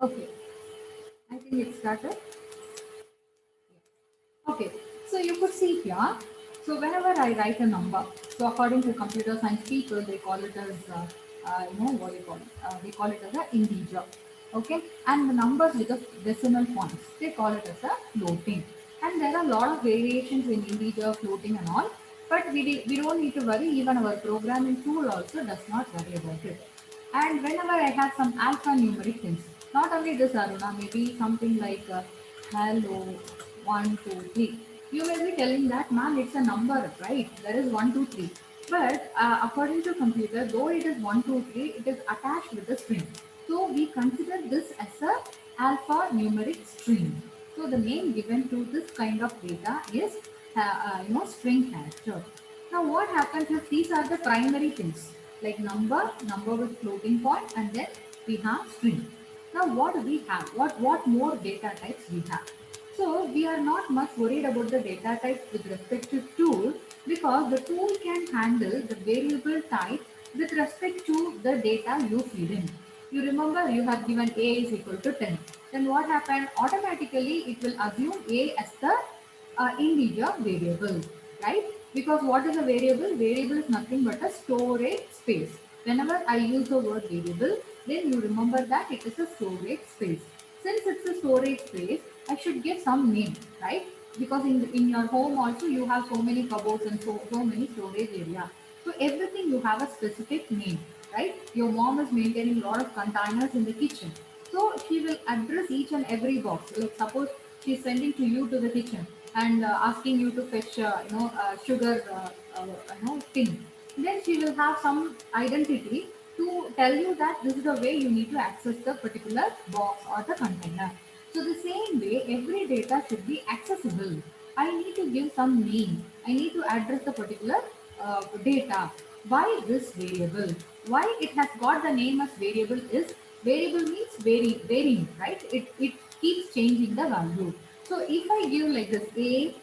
Okay, I think it started. Okay, so you could see here. So whenever I write a number, so according to computer science people, they call it as, what do you call it? They call it as an integer. Okay, and the numbers with the decimal points, they call it as a floating. And there are a lot of variations in integer, floating, and all. But we don't need to worry. Even our programming tool also does not worry about it. And whenever I have some alphanumeric things, not only this Aruna, maybe something like hello, 1, 2, 3. You may be telling that, ma'am, it's a number, right? There is 1, 2, 3. But according to computer, though it is 1, 2, 3, it is attached with a string. So we consider this as a alphanumeric string. So the name given to this kind of data is, string character. Now what happens is these are the primary things like number with floating point, and then we have string. Now what do we have? What more data types we have? So we are not much worried about the data types with respect to tool, because the tool can handle the variable type with respect to the data you feed in. You remember you have given a is equal to 10. Then what happened? Automatically it will assume a as the integer variable, right? Because what is a variable? Variable is nothing but a storage space. Whenever I use the word variable, then you remember that it is a storage space. Since it's a storage space, I should give some name, right? Because in your home also you have so many cupboards and so many storage area. So everything you have a specific name, right? Your mom is maintaining a lot of containers in the kitchen. So she will address each and every box. Like suppose she is sending to you to the kitchen and asking you to fetch, sugar, thing. Then she will have some identity to tell you that this is the way you need to access the particular box or the container. So the same way, every data should be accessible. I need to give some name. I need to address the particular data by this variable. Why it has got the name as variable is, variable means varying, right? It keeps changing the value. So if I give like this, a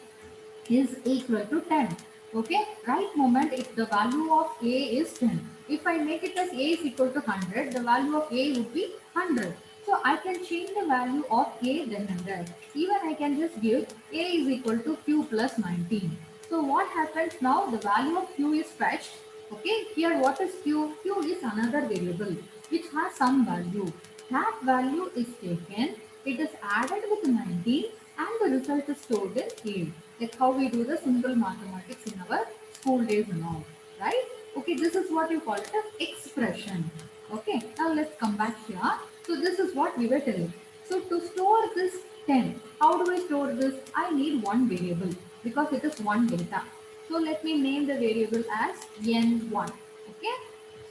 is equal to 10. Okay, right moment if the value of a is 10. If I make it as a is equal to 100, the value of a would be 100. So I can change the value of a then and there. Even I can just give a is equal to q plus 19. So what happens now? The value of q is fetched. Okay, here what is q? Q is another variable which has some value. That value is taken, it is added with 19, and the result is stored in A. Like how we do the simple mathematics in our school days and all. Right? Okay, this is what you call it as expression. Okay, now let's come back here. So this is what we were telling. So to store this 10, how do I store this? I need one variable because it is one data. So let me name the variable as n1. Okay,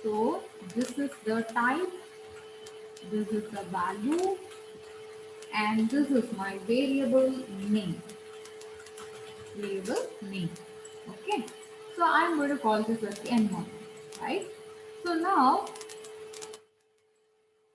so this is the type, this is the value, and this is my variable name. Okay, so I'm going to call this as n1, right? So now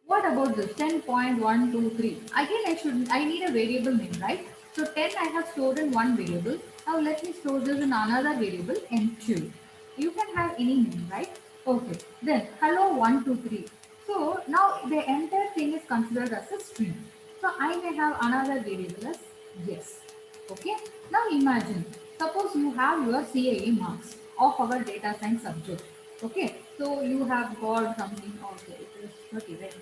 what about this 10.123? Again, I need a variable name, right? So 10 I have stored in one variable. Now let me store this in another variable n2. You can have any name, right? Okay. Then hello 123. So now the entire thing is considered as a string. So I may have another variable as yes. Okay. Now imagine, suppose you have your CAE marks of our data science subject. Okay, so you have got something. Okay, it is 30, right?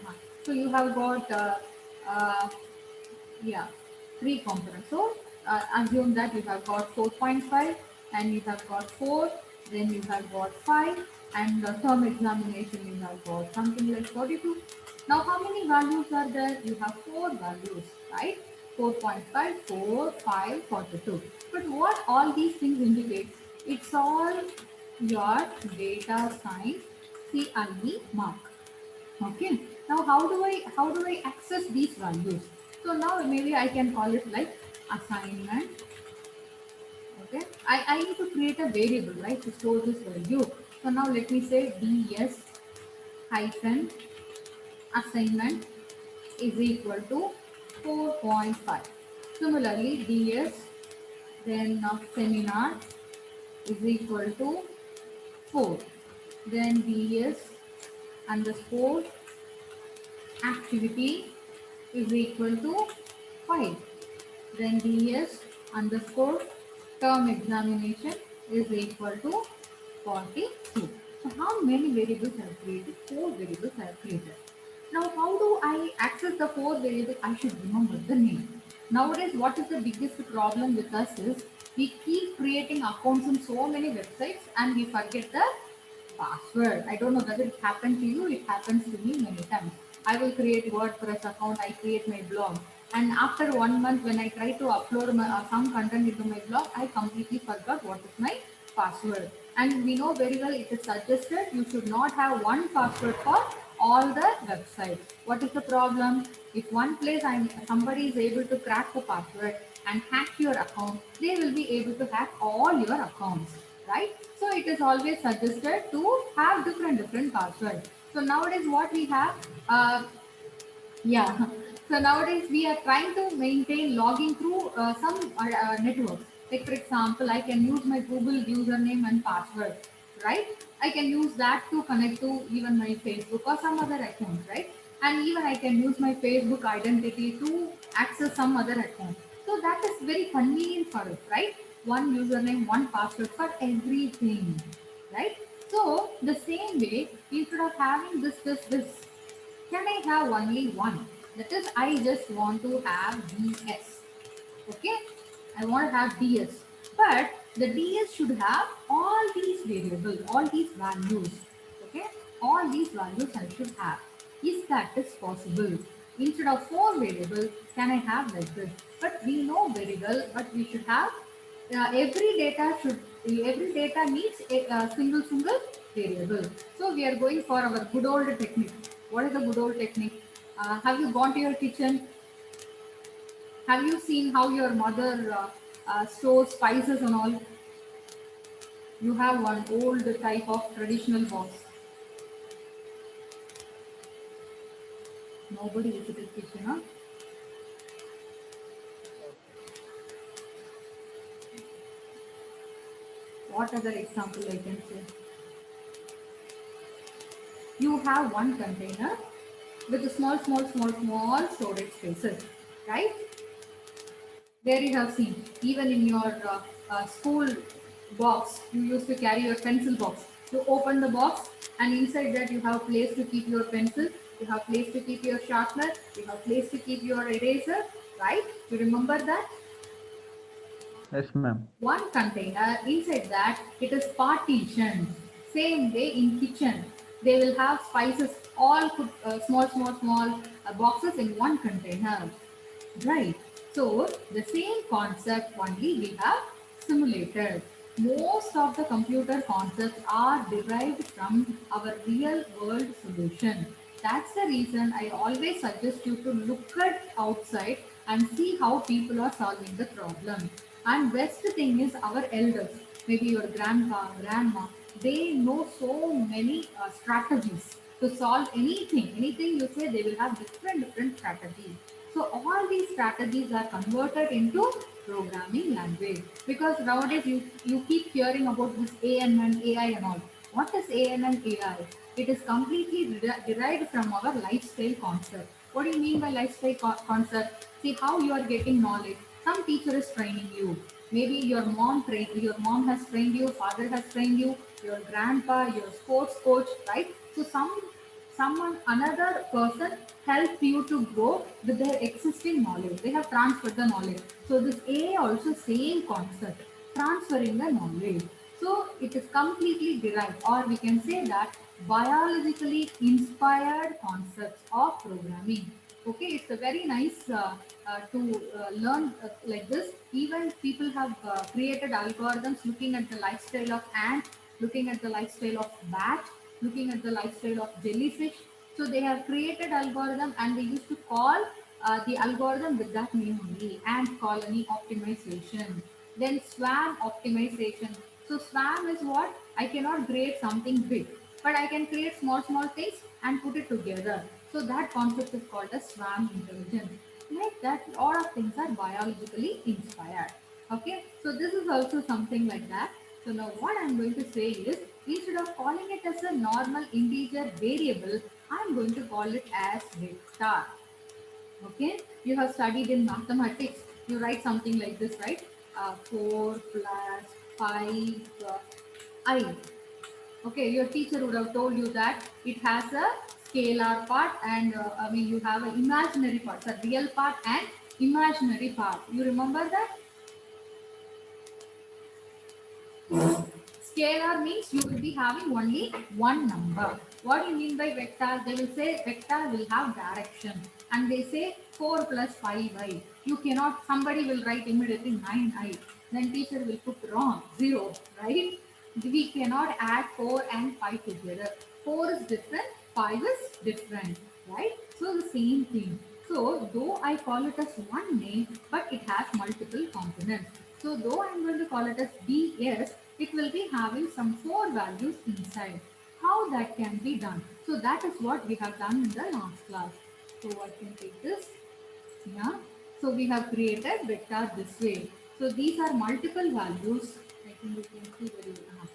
So you have got uh, yeah, three components. So assume that you have got 4.5, and you have got 4, then you have got 5, and the term examination you have got something like 42. Now how many values are there? You have 4 values, right? 4.5, 4, 5, 42. But what all these things indicate? It's all your data science CIE mark. Okay. Now how do I access these values? So now maybe I can call it like assignment. Okay. I need to create a variable, right, to store this value. So now let me say ds hyphen assignment is equal to 4.5. Similarly, ds then seminar is equal to 4. Then ds underscore activity is equal to 5. Then ds underscore term examination is equal to 42. So how many variables are created? 4 variables are created. Now how do I access the 4 variables? I should remember the name. Nowadays what is the biggest problem with us is we keep creating accounts in so many websites and we forget the password. I don't know whether it happened to you. It happens to me many times. I will create WordPress account. I create my blog, and after 1 month, when I try to upload some content into my blog, I completely forgot what is my password. And we know very well it is suggested you should not have one password for all the websites. What is the problem? If one place somebody is able to crack the password and hack your account, they will be able to hack all your accounts, right? So it is always suggested to have different passwords. So nowadays what we have, yeah. So nowadays we are trying to maintain logging through some networks. Like for example, I can use my Google username and password, right? I can use that to connect to even my Facebook or some other account, right? And even I can use my Facebook identity to access some other account. So that is very convenient for us, right? One username, one password for everything, right? So the same way, instead of having this, can I have only one? That is, I just want to have DS. Okay, I want to have DS. But the DS should have all these variables, all these values. Okay, all these values I should have. Is that is possible? Instead of 4 variables, can I have like this? But we know very well, but we should have every data should every data needs a single variable. So we are going for our good old technique. What is the good old technique? Have you gone to your kitchen? Have you seen how your mother stores spices and all? You have one old type of traditional box. Nobody visited kitchen, huh? What other example I can say? You have one container with a small storage spaces, right? There you have seen, even in your school box, you used to carry your pencil box. You open the box, and inside that you have place to keep your pencil, you have place to keep your sharpener, you have place to keep your eraser, right? You remember that? Yes, ma'am. One container, inside that it is partitioned. Same way in kitchen, they will have spices all put small boxes in one container. Right. So the same concept only we have simulated. Most of the computer concepts are derived from our real world solution. That's the reason I always suggest you to look at outside and see how people are solving the problem. And best thing is our elders, maybe your grandpa, grandma, they know so many strategies to solve anything you say, they will have different strategies. So all these strategies are converted into programming language, because nowadays you keep hearing about this AN and AI and all. What is AN and AI? It is completely derived from our lifestyle concept. What do you mean by lifestyle concept? See how you are getting knowledge. Some teacher is training you. Maybe your mom has trained you, father has trained you, your grandpa, your sports coach, right? So someone another person help you to grow with their existing knowledge. They have transferred the knowledge. So this AI also same concept, transferring the knowledge. So it is completely derived, or we can say that biologically inspired concepts of programming. Okay, it's a very nice to learn like this. Even people have created algorithms looking at the lifestyle of ant, looking at the lifestyle of bat, looking at the lifestyle of jellyfish. So they have created algorithm and they used to call the algorithm with that name only, ant colony optimization. Then swarm optimization. So swarm is what? I cannot create something big, but I can create small things and put it together. So that concept is called as swarm intelligence. Like that, all of things are biologically inspired. Okay, so this is also something like that. So now what I'm going to say is, instead of calling it as a normal integer variable, I'm going to call it as vector. Okay, you have studied in mathematics. You write something like this, right? 4 plus 5 I. Okay, your teacher would have told you that it has a scalar part and I mean you have an imaginary part, a real part and imaginary part. You remember that? Scalar means you will be having only one number. What do you mean by vector? They will say vector will have direction. And they say 4 plus 5i. You cannot, somebody will write immediately 9i. Then teacher will put wrong, 0, right? We cannot add 4 and 5 together. 4 is different, 5 is different, right? So the same thing. So though I call it as one name, but it has multiple components. So though I'm going to call it as DS, it will be having some 4 values inside. How that can be done? So that is what we have done in the last class. So I can take this. Yeah. So we have created vector this way. So these are multiple values. I think you can see very well.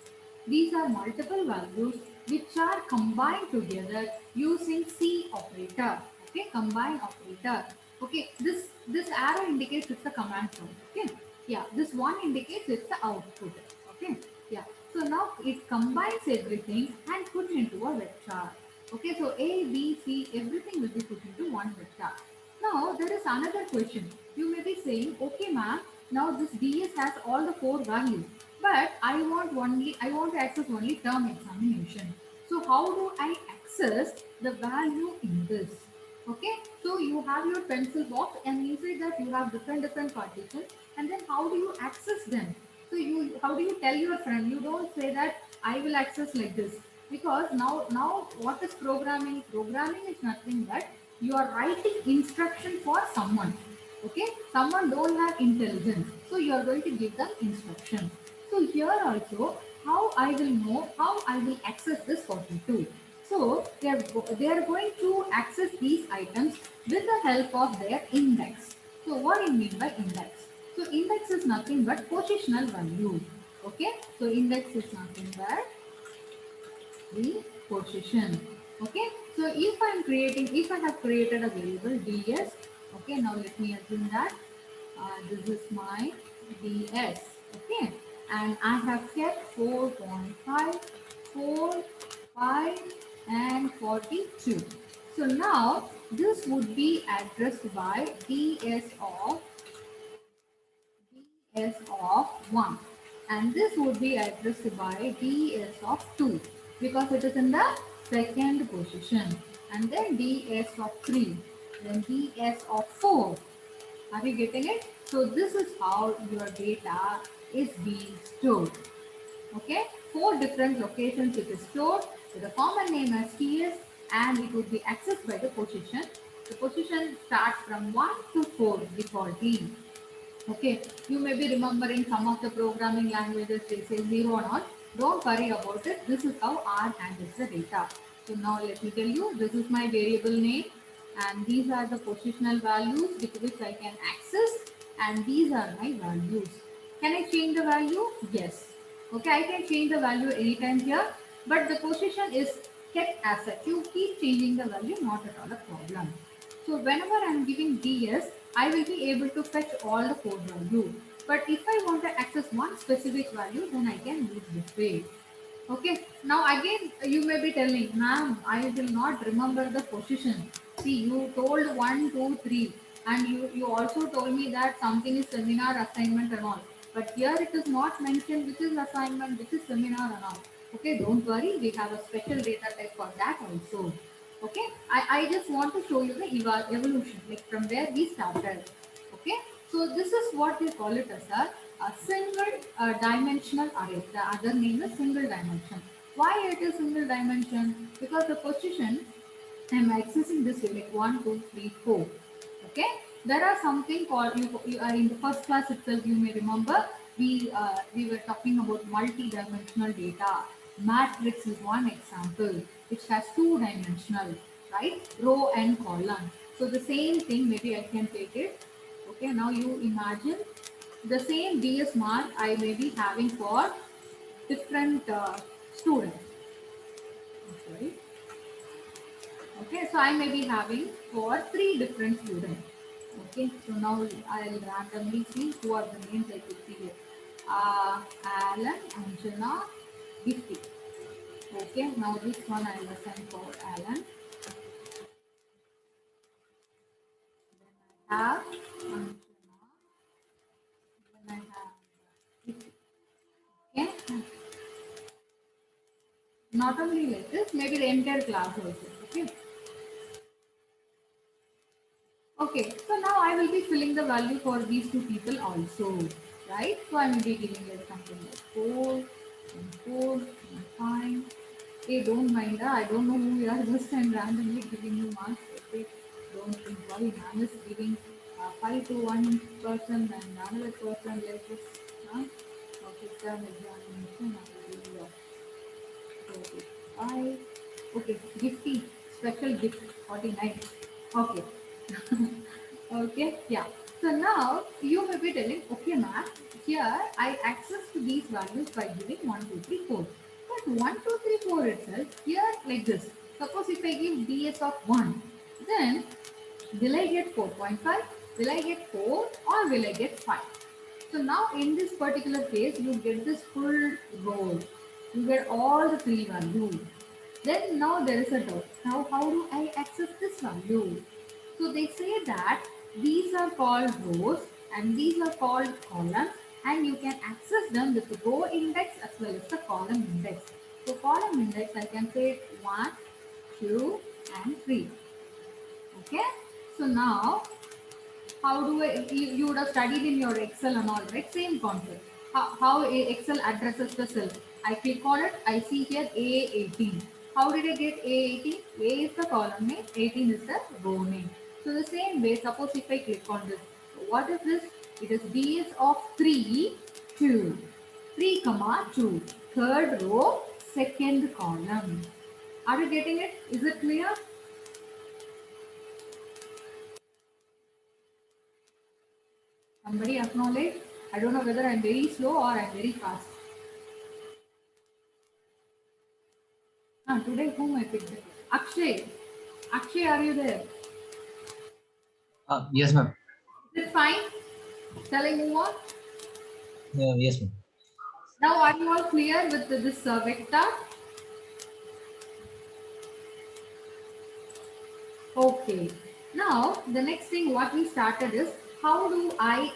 These are multiple values which are combined together using C operator. Okay, combine operator. Okay, this arrow indicates it's a command prompt. Okay, yeah, this one indicates it's the output. Okay, yeah. So now it combines everything and puts into a vector. Okay, so A, B, C, everything will be put into one vector. Now there is another question. You may be saying, okay ma'am, now this DS has all the 4 values, but I want to access only term examination. So how do I access the value in this? Okay, so you have your pencil box and inside that you have different partitions, and then how do you access them? So you how do you tell your friend? You don't say that I will access like this, because now what is programming? Programming is nothing but you are writing instruction for someone. Okay, someone don't have intelligence, so you are going to give them instruction. So here also, how I will know how I will access this 42. So they are going to access these items with the help of their index. So what do you mean by index? So index is nothing but positional value. Okay, so index is nothing but the position. Okay, so if I have created a variable ds, okay, now let me assume that this is my ds. Okay, and I have kept 4.5, 4, 5, and 42. So now this would be addressed by ds of 1, and this would be addressed by ds of 2 because it is in the second position, and then ds of 3, then ds of 4. Are you getting it? So this is how your data is being stored. Okay, 4 different locations it is stored with a common name as ts, and it would be accessed by the position. The position starts from 1 to 4 defaultly. Okay, you may be remembering some of the programming languages, they say 0 and all. Don't worry about it. This is how R handles the data. So now let me tell you, this is my variable name, and these are the positional values with which I can access, and these are my values. Can I change the value? Yes. Okay, I can change the value anytime here, but the position is kept as such. You keep changing the value, not at all a problem. So whenever I'm giving ds, I will be able to fetch all the 4 values. But if I want to access one specific value, then I can use this way. Okay. Now again, you may be telling, ma'am, I will not remember the position. See, you told 1, 2, 3, and you also told me that something is seminar assignment and all. But here it is not mentioned which is assignment, which is seminar and all. Okay, don't worry, we have a special data type for that also. Okay, I just want to show you the evolution, like from where we started. Okay, so this is what we call it as a single dimensional array. The other name is single dimension. Why it is single dimension? Because the position I'm accessing this way, like 1, 2, 3, 4. Okay, there are something called you are in the first class itself. You may remember we were talking about multi-dimensional data. Matrix is one example which has 2-dimensional, right? Row and column. So the same thing, maybe I can take it. Okay, now you imagine the same DS mark I may be having for different students. Sorry. Okay, so I may be having for three different students. Okay, so now I'll randomly see who are the names I could see here. Alan, Anjana, Gifty. Okay, now this one I will assign for Alan. I have Anjana, then I have Gifty. Okay, not only like this, maybe the entire class also. Okay. Okay, so now I will be filling the value for these two people also, right? So I will be giving like something like 4 and 5. Hey, don't mind, I don't know who you are, just I'm randomly giving you marks. Okay, don't think why man is giving 5 to one person and another person like this. Huh? Okay, exam examination, I will give you 45. Okay, gifty, special gift, 49. Okay. Okay, yeah. So now you may be telling, okay, ma'am, here I access to these values by giving 1, 2, 3, 4. But 1, 2, 3, 4 itself, here like this. Suppose if I give ds of 1, then will I get 4.5? Will I get 4 or will I get 5? So now in this particular case, you get this full row. You get all the three values. Then now there is a doubt. Now how do I access this value? So they say that these are called rows and these are called columns and you can access them with the row index as well as the column index. So column index I can say 1, 2 and 3. Okay. So now how do you would have studied in your Excel and all, right? Same concept. How Excel addresses the cell. I click on it, I see here A18. How did I get A18? A is the column name, 18 is the row name. So the same way, suppose if I click on this, what is this? It is DS of 3, 2. 3 comma 2. Third row, second column. Are you getting it? Is it clear? Somebody acknowledge. I don't know whether I'm very slow or I'm very fast. Today whom I picked? Akshay. Akshay, are you there? Yes, ma'am. Is it fine? Shall I move on? Yes, ma'am. Now are you all clear with this vector? Okay. Now the next thing what we started is how do I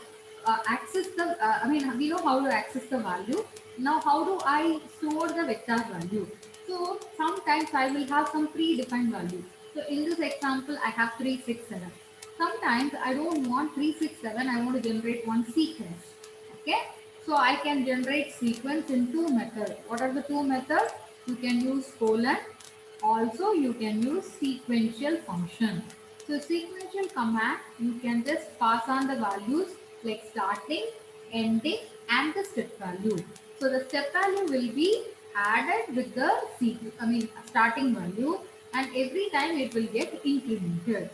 access the, I mean we know how to access the value. Now how do I store the vector value? So sometimes I will have some predefined value. So in this example I have 367. Sometimes I don't want 367, I want to generate one sequence. Okay. So I can generate sequence in two methods. What are the two methods? You can use colon, also you can use sequential function. So sequential command, you can just pass on the values like starting, ending and the step value. So the step value will be added with the starting value and every time it will get incremented.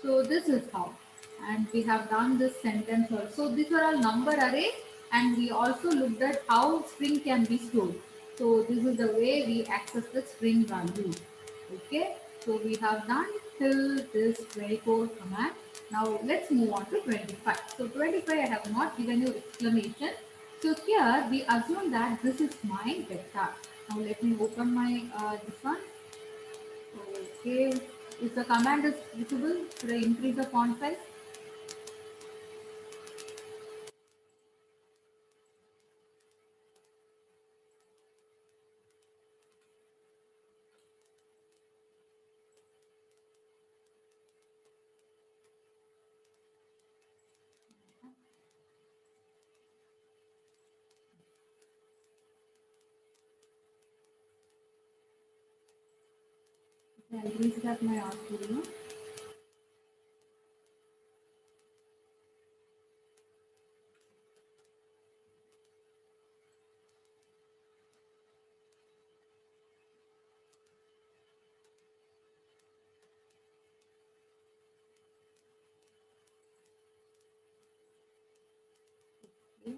So this is how. And we have done this sentence also. These are all number arrays and we also looked at how string can be stored. So this is the way we access the string value. Okay. So we have done till this 24 command. Now let's move on to 25. So 25 I have not given you exclamation. So here we assume that this is my vector. Now let me open my this one. Okay. If the command is visible, should I increase the font size? Okay, I'll restart my RStudio. Okay.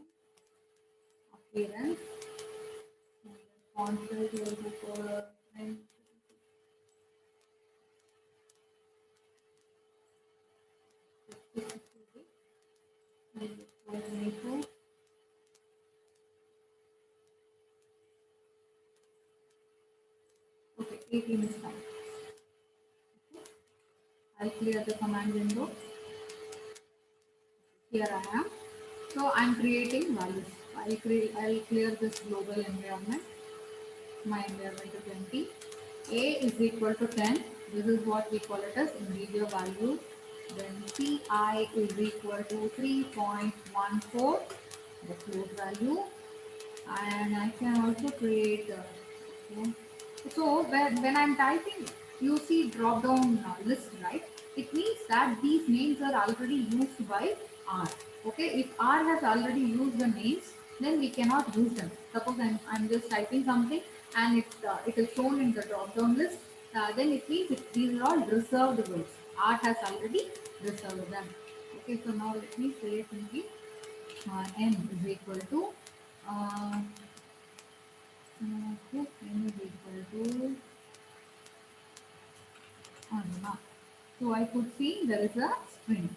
Appearance. And then font size will go for Okay, 18 is fine. I'll clear the command window. Here I am. So I'm creating values. I'll clear this global environment. My environment is empty. A is equal to 10. This is what we call it as integer value. Then Ci is equal to 3.14, the float value. And I can also create okay. So when I'm typing, you see drop down list, right? It means that these names are already used by R. Okay, if R has already used the names, then we cannot use them. Suppose I'm just typing something and it is shown in the drop down list, then it means these are all reserved words. R has already reserved them. Okay, so now let me say simply n is equal to uh, okay, n is equal to no. So I could see there is a string.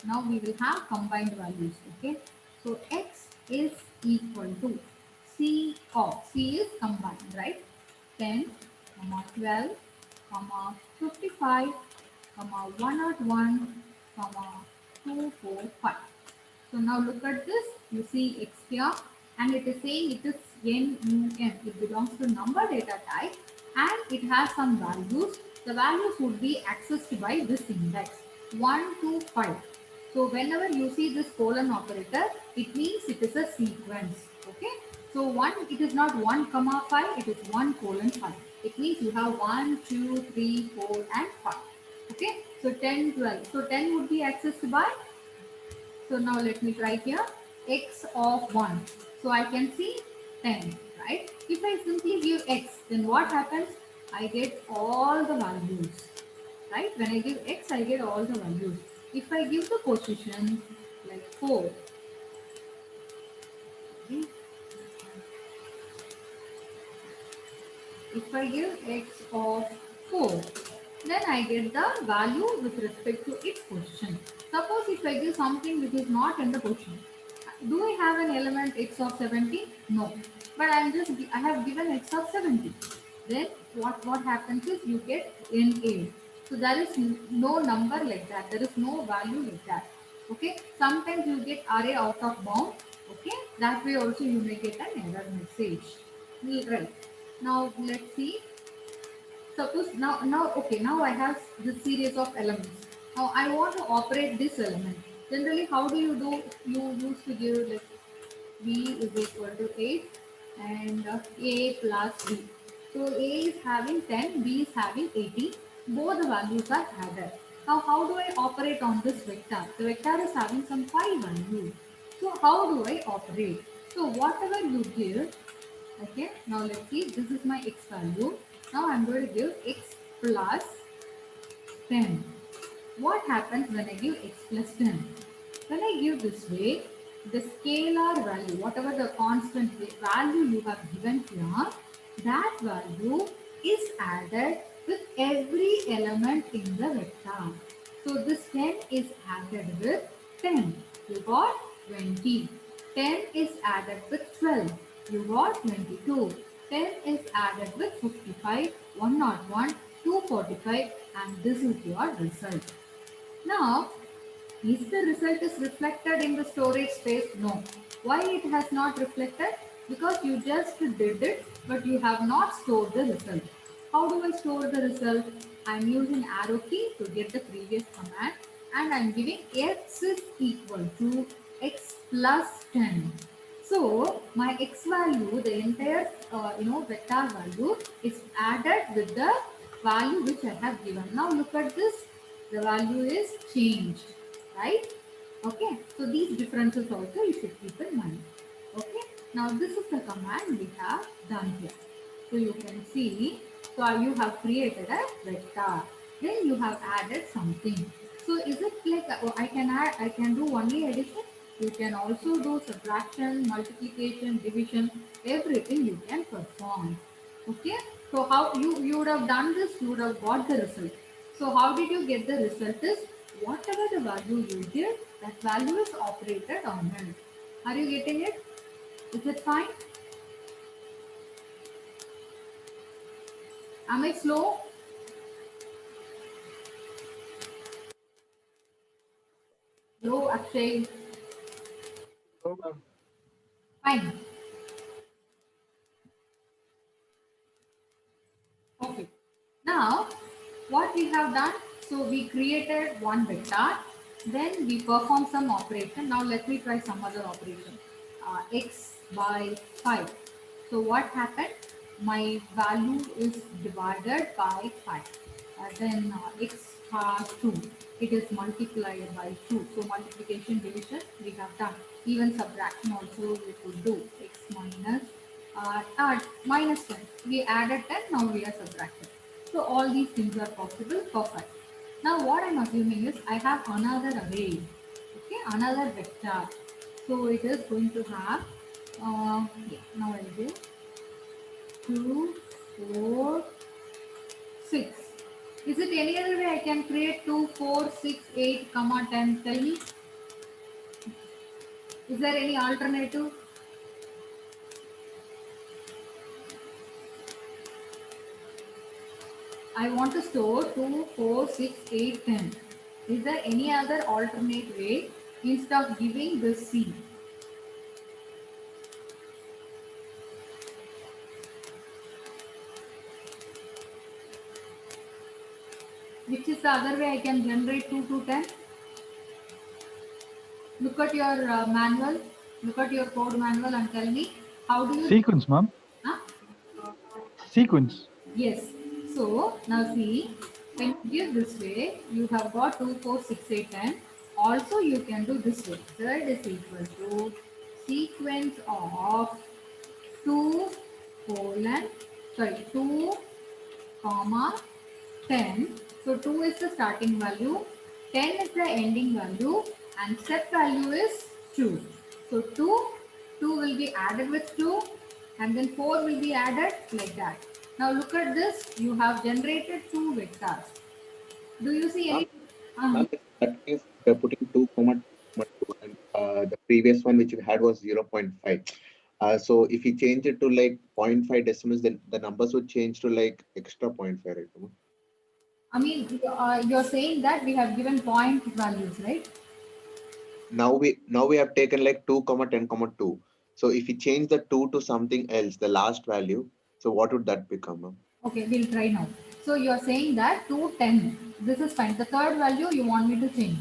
Now we will have combined values. Okay. So x is equal to c of c is combined, right? 10, comma 12, comma 55, comma 101, comma 245. So now look at this. You see x here, and it is saying it is NUM. It belongs to number data type, and it has some values. The values would be accessed by this index 1 to 5. So whenever you see this colon operator, it means it is a sequence. Okay. So one, it is not 1 comma 5. It is 1 colon 5. It means you have 1, 2, 3, 4, and 5. Okay. So 10, 12. So 10 would be accessed by, so now let me try here x of 1. So I can see 10, right? If I simply give x, then what happens? I get all the values, right? When I give x, I get all the values. If I give the position like 4, okay, if I give x of 4, then I get the value with respect to its position. Suppose if I give something which is not in the position, do I have an element x of 70? No. But I have given x of 70. Then what happens is you get NA. So there is no number like that. There is no value like that. Okay. Sometimes you get array out of bound. Okay. That way also you may get an error message. Right. Now let's see. Suppose now okay, now I have this series of elements. Now I want to operate this element. Generally, how do? You used to give like b is equal to 8 and a plus b. So a is having 10, b is having 80. Both the values are added. Now how do I operate on this vector? The vector is having some 5 values. So how do I operate? So whatever you give, okay, now let's see, this is my x value. Now I'm going to give x plus 10. What happens when I give x plus 10? When I give this way, the scalar value, whatever the constant value you have given here, that value is added with every element in the vector. So this 10 is added with 10. You got 20. 10 is added with 12. You got 22. 10 is added with 55, 101, 245, and this is your result. Now, is the result is reflected in the storage space? No. Why it has not reflected? Because you just did it, but you have not stored the result. How do I store the result? I am using arrow key to get the previous command, and I am giving x is equal to x plus 10. So my x value, the entire vector value is added with the value which I have given. Now look at this. The value is changed, right? Okay. So these differences also you should keep in mind. Okay. Now this is the command we have done here. So you can see. So you have created a vector. Then you have added something. So is it like I can do only addition? You can also do subtraction, multiplication, division, everything you can perform. Okay. So how you would have done this, you would have got the result. So how did you get the result is whatever the value you give, that value is operated on it. Are you getting it? Is it fine? Am I slow? Hello, Akshay. No, ma'am. Fine. Okay. Now, what we have done, so we created one vector, then we perform some operation. Now, let me try some other operation. X by 5. So, what happened? My value is divided by 5. Then x has 2. It is multiplied by 2. So, multiplication division we have done. Even subtraction also we could do. X minus minus 10. We added 10, now we are subtracting. So all these things are possible, perfect. Now what I'm assuming is I have another array, okay, another vector. So it is going to have, yeah, now I'll do 2, 4, 6. Is it any other way I can create 2, 4, 6, 8, comma 10? Tell me. Is there any alternative? I want to store 2, 4, 6, 8, 10. Is there any other alternate way instead of giving this C? Which is the other way I can generate 2 to 10? Look at your manual, look at your code manual and tell me how do you... Sequence, ma'am. Huh? Sequence. Yes. So now see, when you give this way, you have got 2, 4, 6, 8, 10. Also you can do this way. Z is equal to sequence of 2 colon, sorry, 2 comma 10. So 2 is the starting value, 10 is the ending value, and step value is 2. So 2 will be added with 2, and then 4 will be added like that. Now look at this, you have generated 2 vectors. Do you see any? Ma'am, if that case, we are putting 2 comma 2 and the previous one which we had was 0.5. So if you change it to like 0.5 decimals, then the numbers would change to like extra 0.5, right? Ma'am? I mean, you're saying that we have given point values, right? Now we have taken like 2 comma 10 comma 2. So if you change the 2 to something else, the last value, so what would that become, ma'am? Okay, we'll try now. So you're saying that 2, 10. This is fine. The third value you want me to change.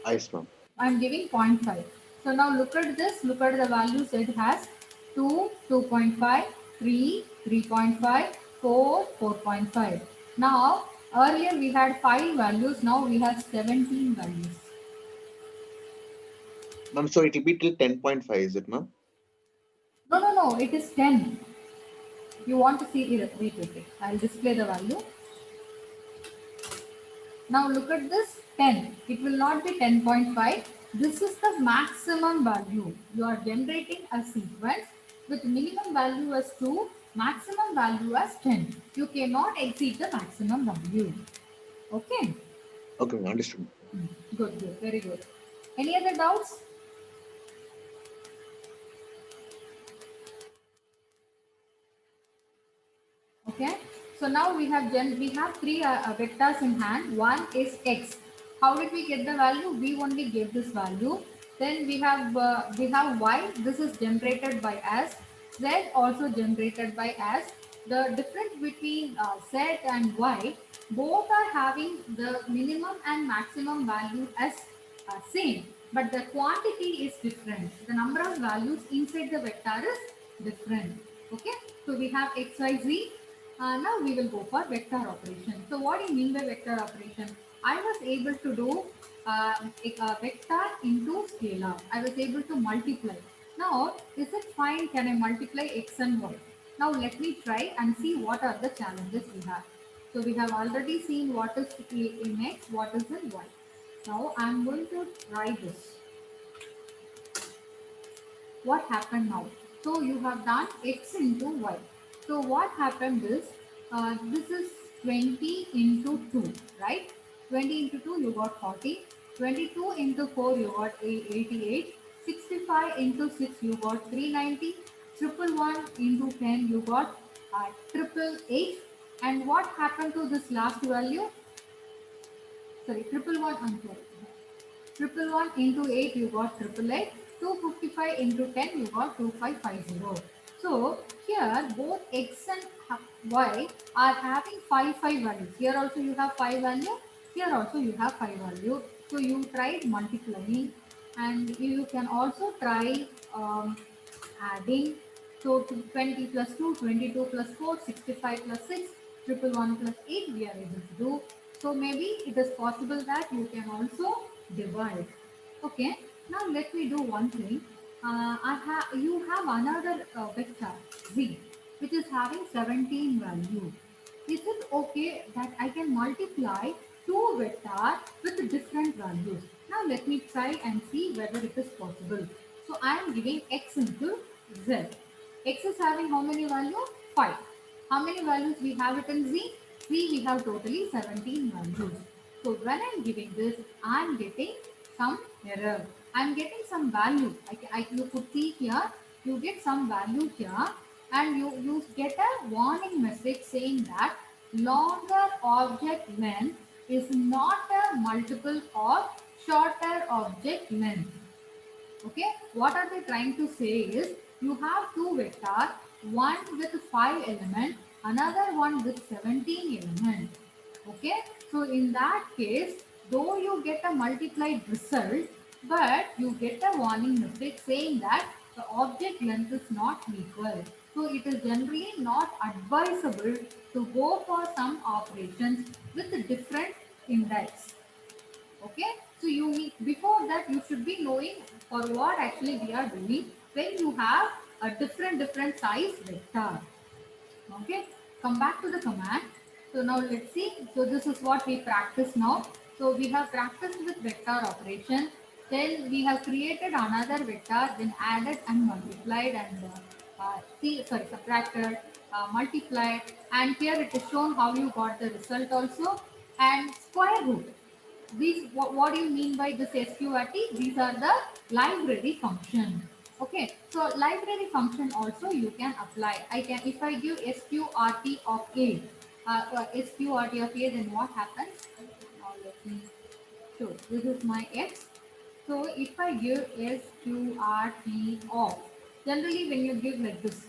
Yes, ma'am. I'm giving 0.5. So now look at this, look at the values it has 2, 2.5, 3, 3.5, 4, 4.5. Now earlier we had 5 values, now we have 17 values. Ma'am, so it will be till 10.5, is it, ma'am? No, it is 10. You want to see it, wait. I'll display the value. Now look at this 10. It will not be 10.5. This is the maximum value. You are generating a sequence with minimum value as 2, maximum value as 10. You cannot exceed the maximum value. Okay? Okay, ma'am, understood. Good, very good. Any other doubts? Okay, so now we have three vectors in hand. One is x. How did we get the value? We only gave this value. Then we have y. This is generated by us. Z also generated by us. The difference between z and y, both are having the minimum and maximum value as same, but the quantity is different. The number of values inside the vector is different. Okay, so we have x, y, z. Now we will go for vector operation. So what do you mean by vector operation? I was able to do a vector into scalar. I was able to multiply. Now, is it fine? Can I multiply x and y? Now let me try and see what are the challenges we have. So we have already seen what is in x, what is in y. Now I am going to try this. What happened now? So you have done x into y. So what happened is, this is 20 into 2, right? 20 into 2, you got 40. 22 into 4 you got 88, 65 into 6 you got 390, triple one into 10 you got triple eight. And what happened to this last value? Sorry, triple one, I'm sorry. Triple one into 8 you got triple eight. 255 into 10 you got 2550. So here both x and y are having 5 values. Here also you have 5 value. Here also you have 5 value. So you tried multiplying, and you can also try adding. So 20 plus 2, 22 plus 4, 65 plus 6, triple one plus 8 we are able to do. So maybe it is possible that you can also divide. Okay, now let me do one thing. You have another vector z, which is having 17 value. Is it okay that I can multiply two vectors with different values? Now let me try and see whether it is possible. So I am giving x into z. X is having how many values? 5. How many values we have it in z? Z we have totally 17 values. So when I am giving this, I am getting some error. I am getting some value. You could see here, you get some value here, and you get a warning message saying that longer object length is not a multiple of shorter object length. Okay, what are they trying to say is you have two vectors, one with 5 element, another one with 17 element. Okay, so in that case, though you get a multiplied result, but you get a warning message saying that the object length is not equal. So it is generally not advisable to go for some operations with a different index. Okay, so you need, before that you should be knowing for what actually we are doing when you have a different size vector. Okay, come back to the command. So now let's see. So this is what we practice now. So we have practiced with vector operation. Then we have created another vector, then added and multiplied, and subtracted, multiplied, and here it is shown how you got the result also, and square root. These, what do you mean by this SQRT? These are the library function. Okay, so library function also you can apply. I can, if I give SQRT of A, SQRT of A, then what happens? Now let me show. This is my X. So if I give SQRT of, generally when you give like this,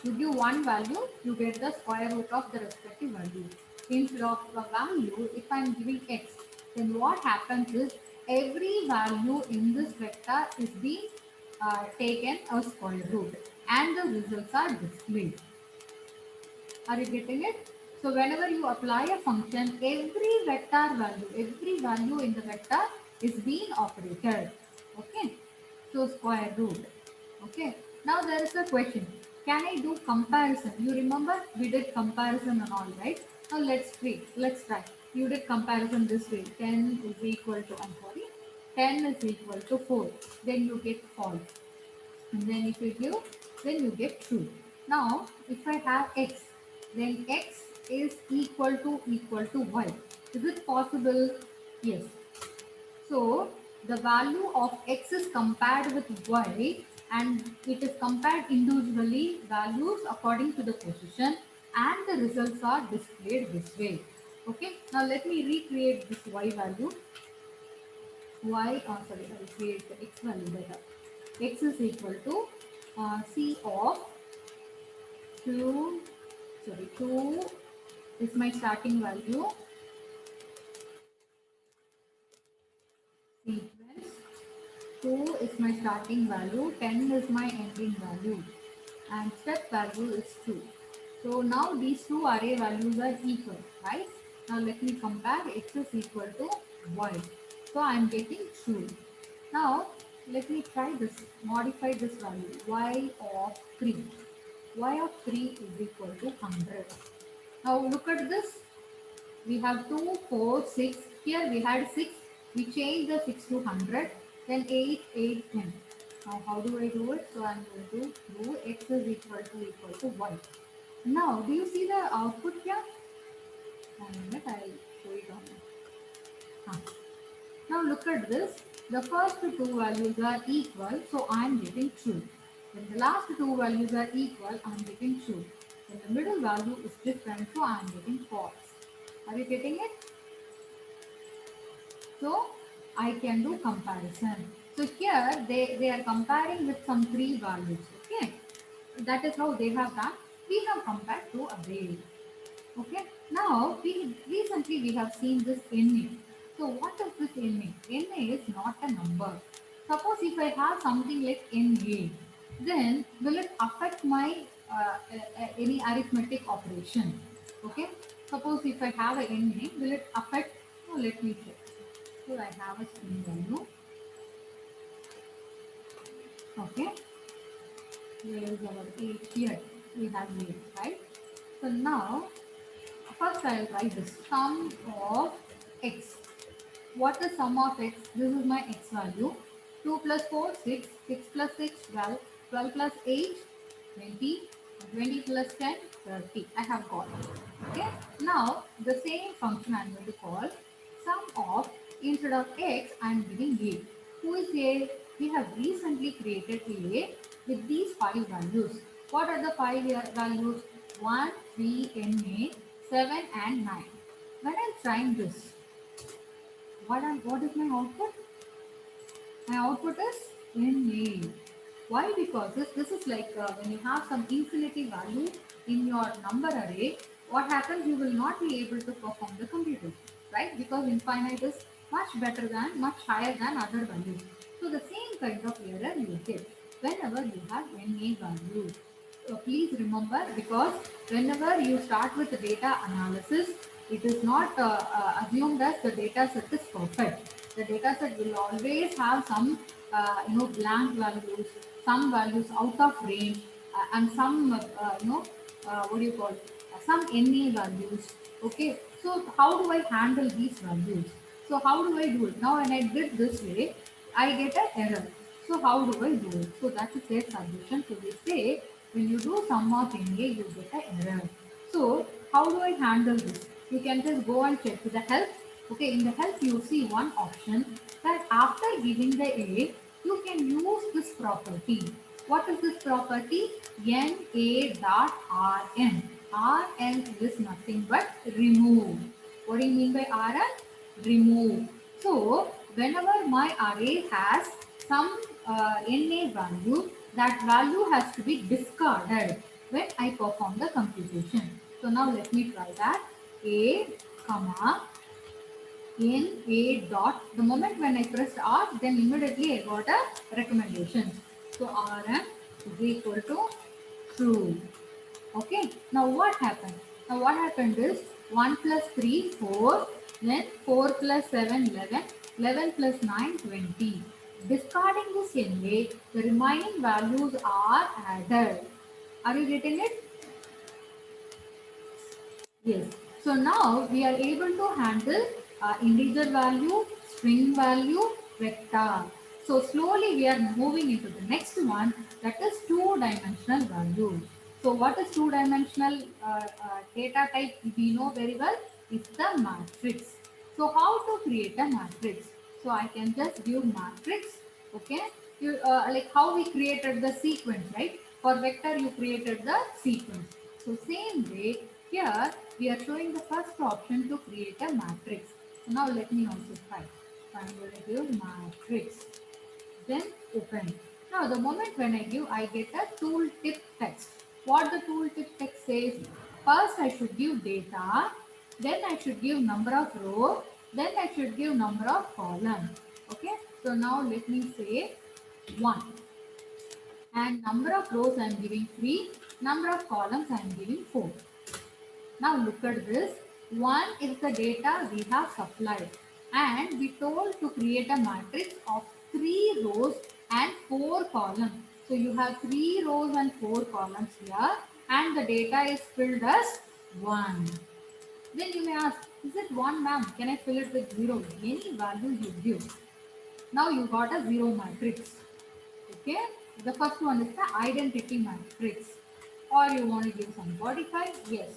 you give one value, you get the square root of the respective value. Instead of the value, if I am giving X, then what happens is every value in this vector is being taken as square root, and the results are displayed. Are you getting it? So whenever you apply a function, every value in the vector is being operated. Okay. So square root. Okay. Now there is a question. Can I do comparison? You remember we did comparison and all, right? Now let's try. Let's try. You did comparison this way. 10 is equal to, I'm sorry, 10 is equal to 4. Then you get false. And then if you give, then you get true. Now if I have x, then x is equal to y. Is it possible? Yes. So the value of x is compared with y, and it is compared individually values according to the position, and the results are displayed this way. Okay, now let me recreate this y value. Sorry, I will create the x value better. X is equal to C of 2, sorry, 2 is my starting value, sequence, 2 is my starting value, 10 is my ending value, and step value is 2. So now these two array values are equal, right? Now let me compare. X is equal to y. So I am getting true. Now let me try this, modify this value, y of 3. Y of 3 is equal to 100. Now look at this. We have 2, 4, 6. Here we had 6. We change the 6 to 100. Then 8, 8, 10. Now how do I do it? So I am going to do x is equal to y. Now do you see the output here? 1 minute, I'll show it on. Now look at this. The first two values are equal, so I am getting true. When the last two values are equal, I am getting true. When the middle value is different, so I am getting false. Are you getting it? So I can do comparison. So here they are comparing with some three values. Okay. That is how they have done. We have compared to array. Okay. Now we recently we have seen this NA. So what is this NA? NA is not a number. Suppose if I have something like NA, then will it affect my any arithmetic operation? Okay. Suppose if I have a NA, will it affect? Oh, let me check. So I have a string value. Okay. Where is our 8 here? We have 8, right? So now first I will write the sum of x. What is sum of x? This is my x value. 2 plus 4, 6. 6 plus 6, 12. 12 plus 8, 20. 20 plus 10, 30. I have got it. Okay. Now the same function I am going to call sum of, instead of x I am giving a. Who is a? We have recently created a with these 5 values. What are the 5 values? 1, 3, NA, 7 and 9. When I am trying this, what is my output? My output is NA. Why? Because this is like when you have some infinity value in your number array, what happens? You will not be able to perform the computation, right? Because infinite is much better than, much higher than other values. So the same kind of error you get whenever you have NA value. So please remember, because whenever you start with the data analysis, it is not assumed as the data set is perfect. The data set will always have some blank values, some values out of range, and some what do you call some NA values. Okay, so how do I handle these values? So how do I do it? Now when I did this way, I get an error. So how do I do it? So that is their solution. So they say when you do sum of NA, you get an error. So how do I handle this? You can just go and check with the help. Okay, in the help you see one option that after giving the A, you can use this property. What is this property? NA dot Rn. Rn is nothing but remove. What do you mean by Rn? Remove. So whenever my array has some NA value, that value has to be discarded when I perform the computation. So now let me try that. A comma NA dot. The moment when I pressed R, then immediately I got a recommendation. So Rm is equal to true. Okay. Now what happened? Now what happened is 1 plus 3, 4. Then 4 plus 7, 11. 11 plus 9, 20. Discarding this NA, the remaining values are added. Are you getting it? Yes. So now we are able to handle integer value, string value, vector. So slowly we are moving into the next one, that is two-dimensional value. So what is two-dimensional data type? We know very well. It's the matrix. So how to create a matrix? So I can just give matrix. Okay. You like how we created the sequence, right? For vector you created the sequence. So same way here we are showing the first option to create a matrix. So now let me also try. So I'm going to give matrix. Then open. Now the moment when I give, I get a tooltip text. What the tooltip text says? First I should give data, then I should give number of row, then I should give number of column. Okay. So now let me say 1. And number of rows I am giving 3, number of columns I am giving 4. Now look at this. 1 is the data we have supplied, and we told to create a matrix of 3 rows and 4 columns. So you have 3 rows and 4 columns here, and the data is filled as 1. Then you may ask, is it 1, ma'am? Can I fill it with 0? Any value you give. Now you got a 0 matrix. Okay, the first one is the identity matrix, or you want to give some modify, yes.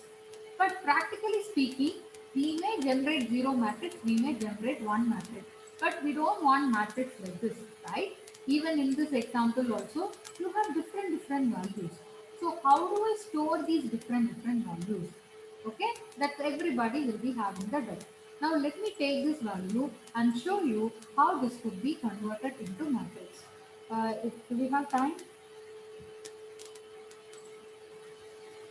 But practically speaking, we may generate 0 matrix, we may generate 1 matrix. But we don't want matrix like this, right? Even in this example also, you have different values. So how do I store these different values? Okay, that everybody will be having the data. Now let me take this value and show you how this could be converted into matrix. Do we have time?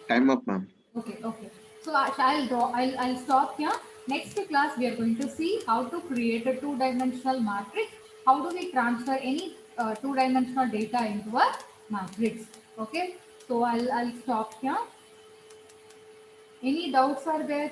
Time up, ma'am. Okay. So I'll draw. I'll stop here. Next class we are going to see how to create a two-dimensional matrix. How do we transfer any two-dimensional data into a matrix? Okay. So I'll stop here. Any doubts are there?